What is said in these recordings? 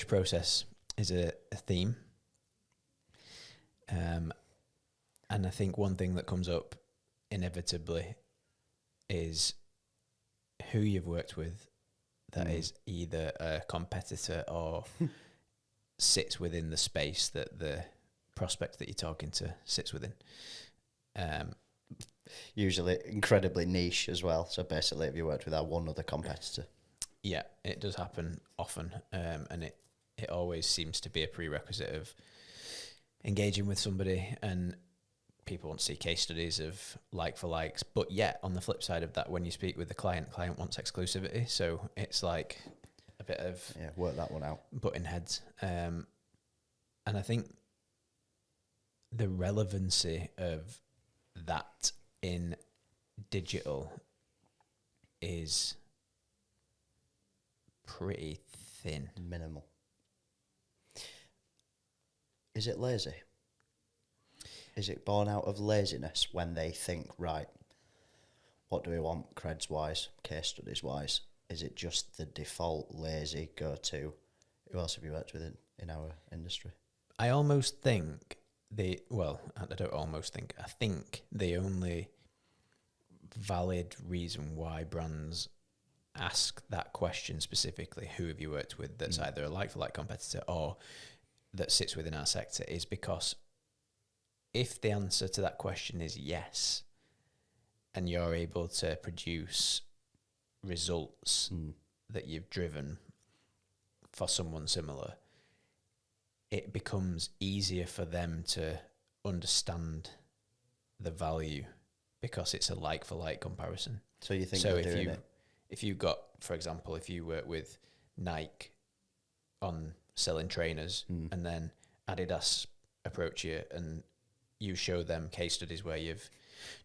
process is a theme. And I think one thing that comes up inevitably is who you've worked with that is either a competitor or sits within the space that the prospect that you're talking to sits within. Usually incredibly niche as well. So basically, if you worked with our one other competitor. Yeah, it does happen often, and it always seems to be a prerequisite of engaging with somebody, and people want to see case studies of like for likes. But yet, on the flip side of that, when you speak with the client wants exclusivity. So it's like a bit of work that one out, butting heads. And I think the relevancy of that in digital is pretty thin. Minimal. Is it lazy? Is it born out of laziness when they think, right, what do we want creds wise, case studies wise? Is it just the default lazy go-to? Who else have you worked with in our industry? I almost think I think the only valid reason why brands ask that question specifically, who have you worked with, that's either a like-for-like competitor or that sits within our sector, is because if the answer to that question is yes, and you're able to produce results that you've driven for someone similar, it becomes easier for them to understand the value because it's a like-for-like comparison. So you think they're doing it? If you got, for example, if you work with Nike on selling trainers and then Adidas approach you and you show them case studies where you've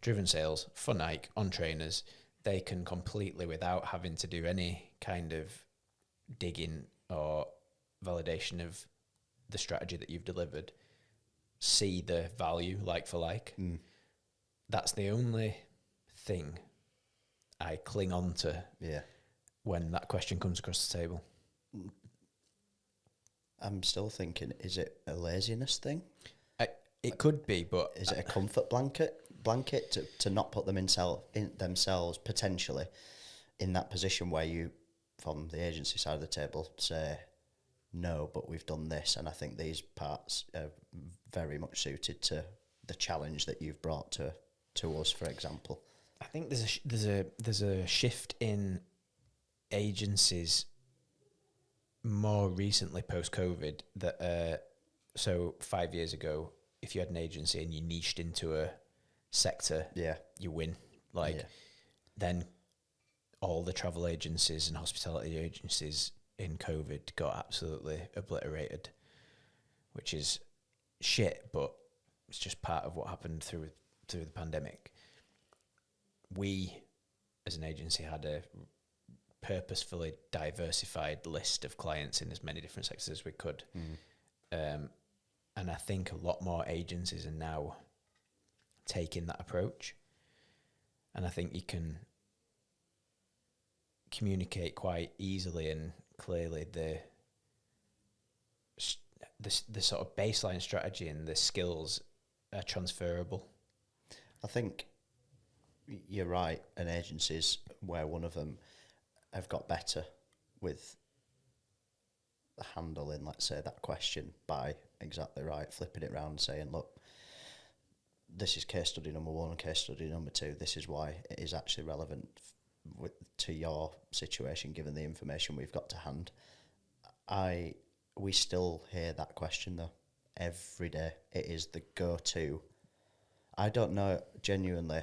driven sales for Nike on trainers, they can completely, without having to do any kind of digging or validation of the strategy that you've delivered, see the value like for like. That's the only thing I cling on to when that question comes across the table. I'm still thinking, is it a laziness thing? It could be, but is it a comfort blanket to not put them in themselves potentially in that position where you, from the agency side of the table, say, no, but we've done this, and I think these parts are very much suited to the challenge that you've brought to us, for example. I think there's a shift in agencies more recently post-COVID that so 5 years ago, if you had an agency and you niched into a sector, you win. Then all the travel agencies and hospitality agencies in COVID got absolutely obliterated, which is shit, but it's just part of what happened through the pandemic. We, as an agency, had a purposefully diversified list of clients in as many different sectors as we could. And I think a lot more agencies are now taking that approach. And I think you can communicate quite easily and clearly the sort of baseline strategy and the skills are transferable. I think you're right, and agencies where one of them have got better with handling, let's say, that question by exactly right, flipping it around and saying, look, this is case study number 1 and case study number 2. This is why it is actually relevant to your situation, given the information we've got to hand. We still hear that question, though, every day. It is the go-to. I don't know, genuinely,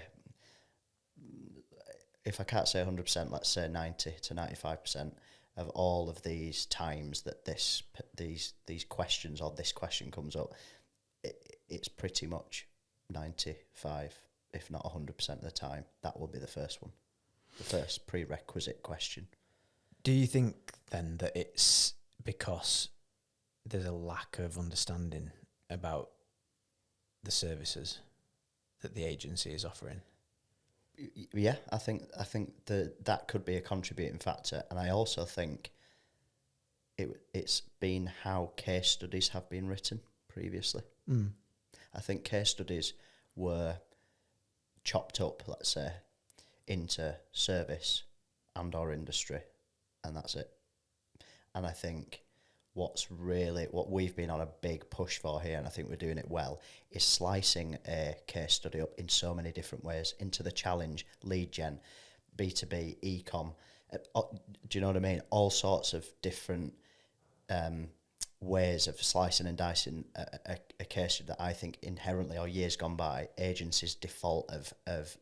if I can't say 100%, let's say 90 to 95% of all of these times that these questions or this question comes up, it's pretty much 95, if not 100% of the time, that will be the first one, the first prerequisite question. Do you think then that it's because there's a lack of understanding about the services that the agency is offering? Yeah, I think that could be a contributing factor, and I also think it's been how case studies have been written previously. I think case studies were chopped up, let's say, into service and or industry, and that's it. And I think what we've been on a big push for here, and I think we're doing it well, is slicing a case study up in so many different ways into the challenge, lead gen, B2B, e-com. Do you know what I mean? All sorts of different ways of slicing and dicing a case study that I think inherently, or years gone by, agencies' default of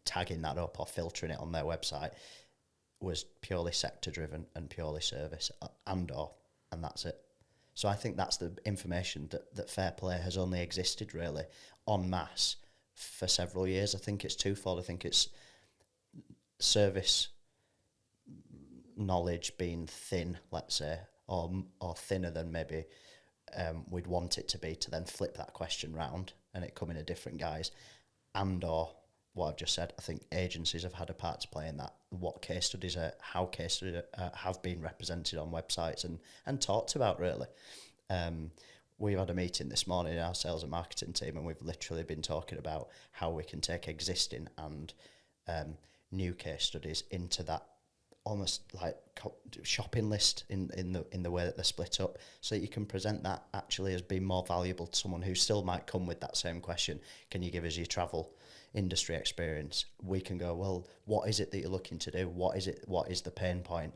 tagging that up or filtering it on their website was purely sector driven and purely service and that's it. So I think that's the information that Fair Play has only existed really en masse for several years. I think it's twofold. I think it's service knowledge being thin, let's say, or thinner than maybe we'd want it to be, to then flip that question round and it come in a different guise, and or what I've just said. I think agencies have had a part to play in that. What case studies are, how case studies have been represented on websites and talked about really. We've had a meeting this morning in our sales and marketing team, and we've literally been talking about how we can take existing and new case studies into that almost like shopping list in the way that they're split up, so that you can present that actually as being more valuable to someone who still might come with that same question. Can you give us your travel industry experience? We can go, well, what is it that you're looking to do? What is the pain point?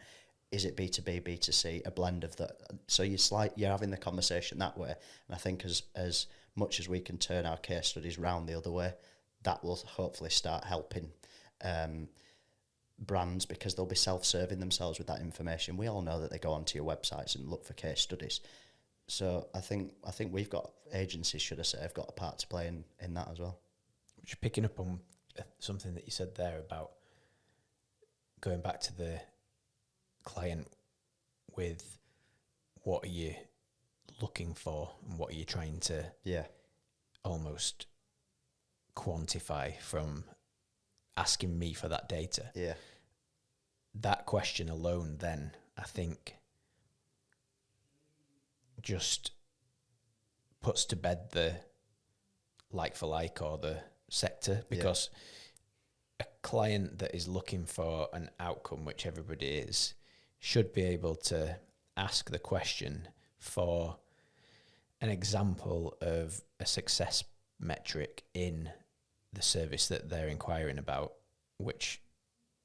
Is it B2B, B2C, a blend of that? So you're having the conversation that way. And I think as much as we can turn our case studies round the other way, that will hopefully start helping brands, because they'll be self-serving themselves with that information. We all know that they go onto your websites and look for case studies. So I think we've got, agencies, should I say, have got a part to play in that as well. Just picking up on something that you said there about going back to the client with what are you looking for and what are you trying to almost quantify from asking me for that data. Yeah. That question alone then, I think, just puts to bed the like for like or the sector, because a client that is looking for an outcome, which everybody is, should be able to ask the question for an example of a success metric in the service that they're inquiring about, which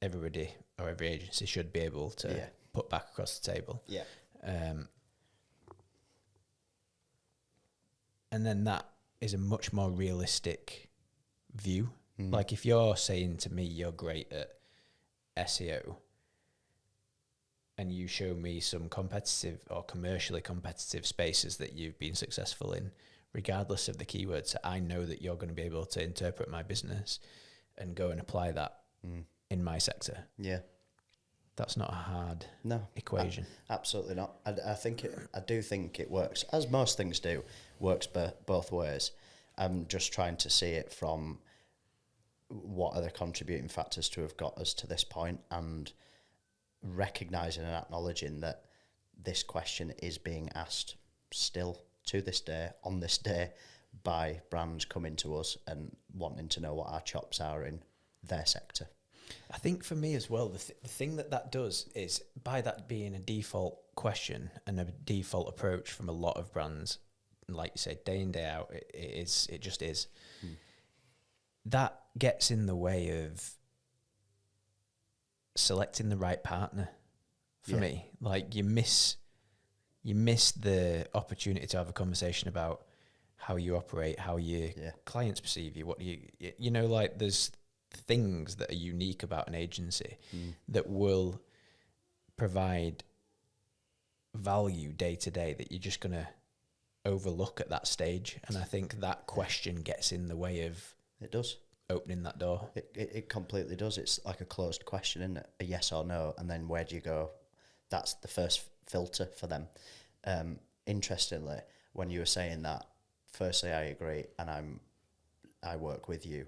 everybody or every agency should be able to put back across the table. Yeah. And then that is a much more realistic view. Like if you're saying to me you're great at SEO and you show me some competitive or commercially competitive spaces that you've been successful in, regardless of the keywords, I know that you're going to be able to interpret my business and go and apply that in my sector. Yeah. That's not a hard equation. Absolutely not. I do think it works, as most things do, works both ways. I'm just trying to see it from what are the contributing factors to have got us to this point, and recognising and acknowledging that this question is being asked still to this day, on this day, by brands coming to us and wanting to know what our chops are in their sector. I think for me as well, the thing that does is, by that being a default question and a default approach from a lot of brands, like you say, day in, day out, it just is. That gets in the way of selecting the right partner for me. Like you miss the opportunity to have a conversation about how you operate, how your clients perceive you, what you know, like there's things that are unique about an agency that will provide value day to day that you're just going to overlook at that stage. And I think that question gets in the way of opening that door. It completely does. It's like a closed question, isn't it? A yes or no, and then where do you go? That's the first filter for them. Interestingly, when you were saying that, firstly, I agree, and I work with you.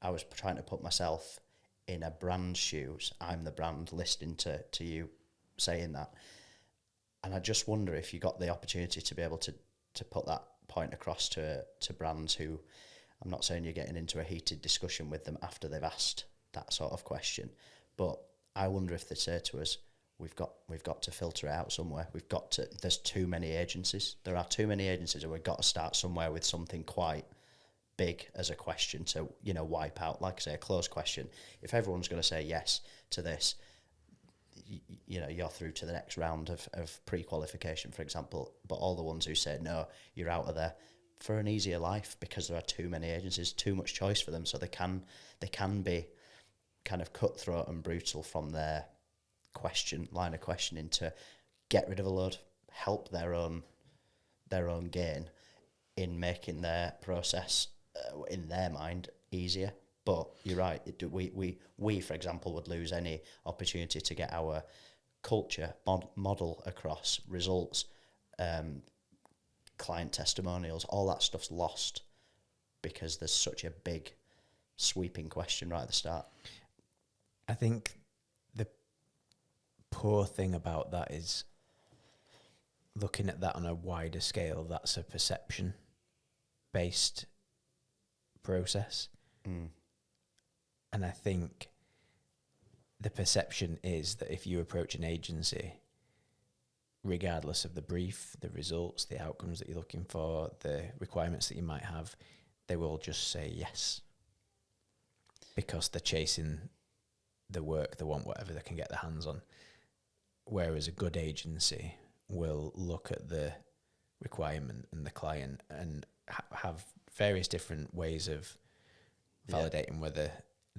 I was trying to put myself in a brand's shoes. I'm the brand listening to you saying that. And I just wonder if you got the opportunity to be able to put that point across to brands who, I'm not saying you're getting into a heated discussion with them after they've asked that sort of question, but I wonder if they say to us, we've got to filter it out somewhere. There's too many agencies. There are too many agencies, and we've got to start somewhere with something quite big as a question to, wipe out, like I say, a closed question. If everyone's going to say yes to this, you're through to the next round of pre-qualification, for example, but all the ones who say no, you're out of there for an easier life, because there are too many agencies, too much choice for them, so they can be kind of cutthroat and brutal from their line of questioning to get rid of a load, help their own gain in making their process in their mind easier. But you're right, we for example would lose any opportunity to get our culture model across, results, client testimonials, all that stuff's lost because there's such a big sweeping question right at the start. I think the poor thing about that is looking at that on a wider scale. That's a perception based process. And I think the perception is that if you approach an agency, regardless of the brief, the results, the outcomes that you're looking for, the requirements that you might have, they will just say yes. Because they're chasing the work, they want whatever they can get their hands on. Whereas a good agency will look at the requirement and the client and have various different ways of validating whether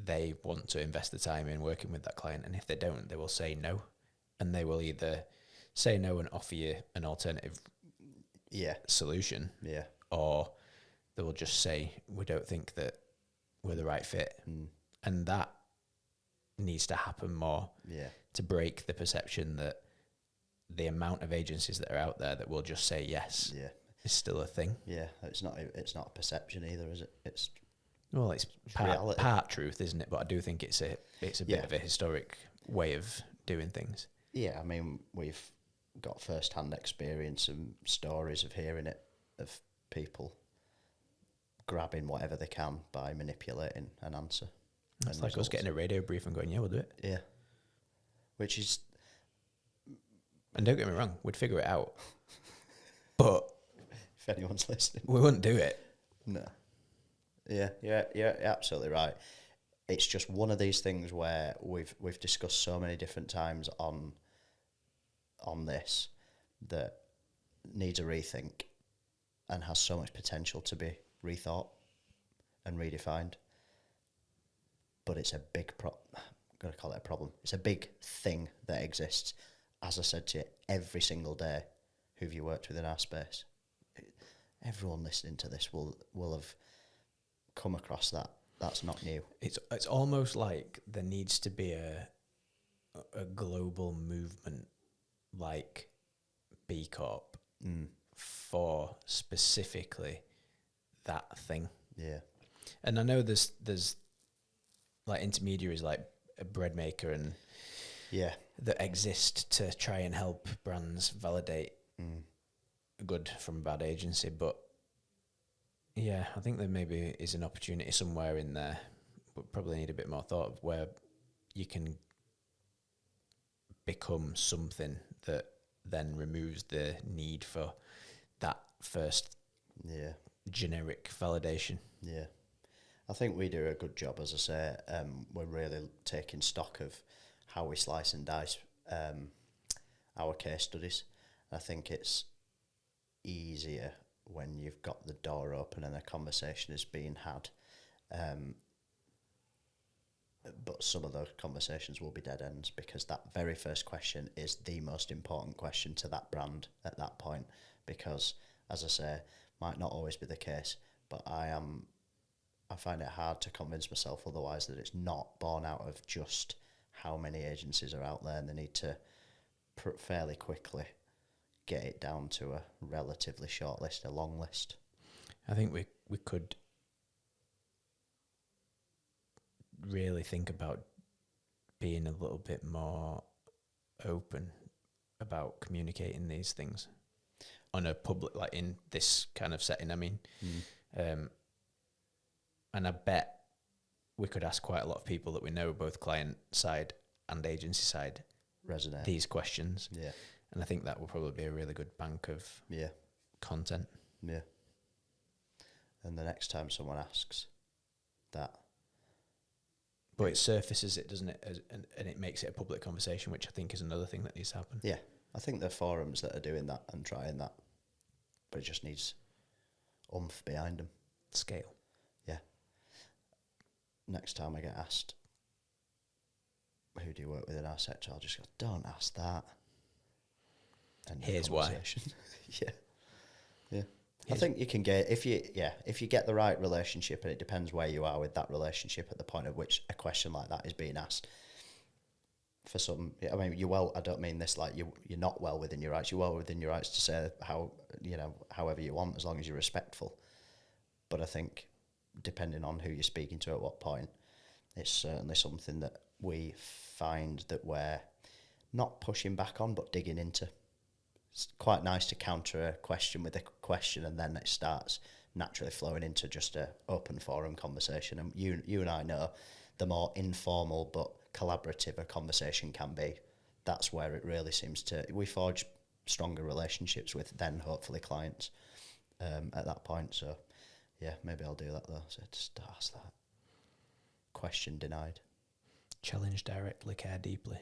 they want to invest the time in working with that client. And if they don't, they will say no. And they will either say no and offer you an alternative solution, or they will just say, we don't think that we're the right fit. And that needs to happen more to break the perception that the amount of agencies that are out there that will just say yes is still a thing. Yeah, it's not a perception either, is it? It's part truth, isn't it? But I do think it's a bit of a historic way of doing things. Yeah, I mean, we've got first-hand experience and stories of hearing it, of people grabbing whatever they can by manipulating an answer. It's like us getting a radio brief and going, yeah, we'll do it. Yeah. Which is... And don't get me wrong, we'd figure it out. But... if anyone's listening. We wouldn't do it. No. Yeah, you're absolutely right. It's just one of these things where we've discussed so many different times on this that needs a rethink and has so much potential to be rethought and redefined. But it's a big I'm going to call it a problem. It's a big thing that exists. As I said to you, every single day, who've you worked with in our space? Everyone listening to this will have come across that. That's not new. It's almost like there needs to be a global movement like B Corp for specifically that thing. Yeah. And I know there's like intermediaries like a bread maker and that exist to try and help brands validate good from a bad agency, but yeah, I think there maybe is an opportunity somewhere in there, but probably need a bit more thought of where you can become something that then removes the need for that first generic validation. Yeah. I think we do a good job, as I say. We're really taking stock of how we slice and dice our case studies. I think it's easier when you've got the door open and a conversation is being had. But some of those conversations will be dead ends because that very first question is the most important question to that brand at that point. Because, as I say, might not always be the case, but I find it hard to convince myself otherwise that it's not born out of just how many agencies are out there, and they need to fairly quickly get it down to a relatively short list, a long list. I think we could really think about being a little bit more open about communicating these things on a public, like in this kind of setting. I mean, and I bet we could ask quite a lot of people that we know, both client side and agency side, resonate these questions. Yeah. And I think that will probably be a really good bank of content. Yeah. And the next time someone asks that. But it surfaces it, doesn't it? And it makes it a public conversation, which I think is another thing that needs to happen. Yeah. I think there are forums that are doing that and trying that. But it just needs oomph behind them. Scale. Yeah. Next time I get asked, who do you work with in our sector? I'll just go, don't ask that. End of Here's why. Yeah. Yeah. I think you can get, if you get the right relationship, and it depends where you are with that relationship at the point at which a question like that is being asked. For some, I mean, I don't mean this like you're not well within your rights. You're well within your rights to say however you want, as long as you're respectful. But I think, depending on who you're speaking to at what point, it's certainly something that we find that we're not pushing back on, but digging into. It's quite nice to counter a question with a question, and then it starts naturally flowing into just a open forum conversation. And you and I know, the more informal but collaborative a conversation can be, that's where it really seems to, we forge stronger relationships with then hopefully clients at that point. So yeah, maybe I'll do that though. So just ask that. Question denied. Challenge directly, care deeply.